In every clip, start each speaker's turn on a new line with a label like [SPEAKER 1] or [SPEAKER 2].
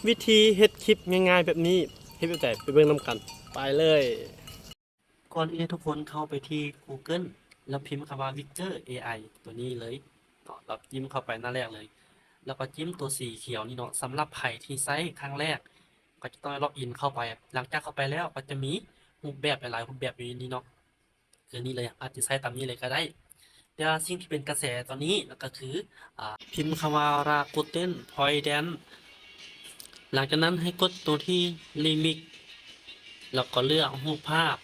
[SPEAKER 1] วิธีเฮ็ดคลิปง่ายๆแบบนี้เฮ็ดแบบไหนไปเบิ่งนำกันไปเลยก่อนอื่นทุกคนเข้าไปที่ Google แล้วพิมพ์คำว่า Victor AI ตัวนี้เลยเนาะแล้วจิ้มเข้าไปหน้าแรกเลยแล้วก็จิ้มตัวสีเขียวนี่เนาะสำหรับไผที่ใช้ครั้งแรกก็จะต้องล็อกอินเข้าไปหลังจากเข้าไปแล้วก็จะมีรูปแบบหลายๆรูปแบบอยู่ในนี้เนาะคือนี่เลยอาจจะใช้ตามนี้เลยก็ได้แต่สิ่งที่เป็นกระแสตอนนี้ก็คือพิมพ์คำว่า Rakuten Point Dance หลังจากนั้นให้กดตัวที่ลิมิกแล้วก็เลือกรูปภาพ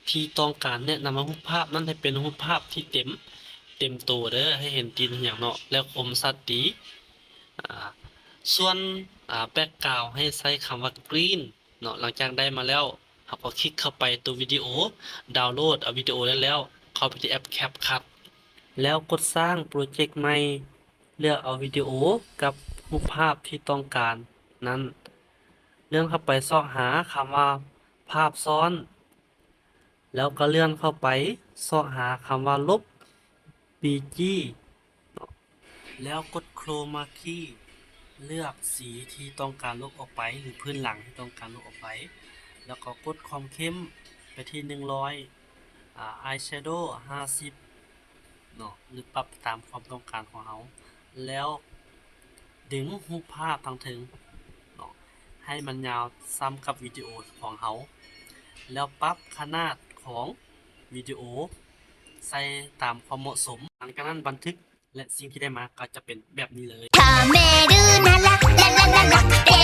[SPEAKER 1] ที่ต้องการแนะนำว่ารูปภาพนั้นให้เป็นรูปภาพที่เต็มตัวเด้อให้เห็นตีนอย่างเนาะแล้วคมชัดดีอ่าส่วนแบ็กกราวด์ให้ใส่คำว่ากรีนเนาะหลังจากได้มาแล้วเราก็คลิกเข้าไปตัววิดีโอดาวน์โหลดเอาวิดีโอได้แล้วเข้าไปที่แอป CapCut แล้วกดสร้างโปรเจกต์ใหม่เลือกเอาวิดีโอกับรูปภาพที่ต้องการนั้นเลื่อนเข้าไปเสาะหาคำว่าภาพซ้อนแล้วก็เลื่อนเข้าไปเสาะหาคำว่าลบ BG แล้วกดโครมาคีเลือกสีที่ต้องการลบออกไปหรือพื้นหลังที่ต้องการลบออกไปแล้วก็กดความเข้มไปที่100อายแชโดว์50เนาะหรือปรับตามความต้องการของเราแล้วดึงรูปภาพทางถึงเนาะให้มันยาวซ้ำกับวิดีโอของเราแล้วปรับขนาดของวิดีโอใส่ตามความเหมาะสมหลังจากนั้นบันทึกและสิ่งที่ได้มาก็จะเป็นแบบนี้เลย
[SPEAKER 2] 貯めるならラララララ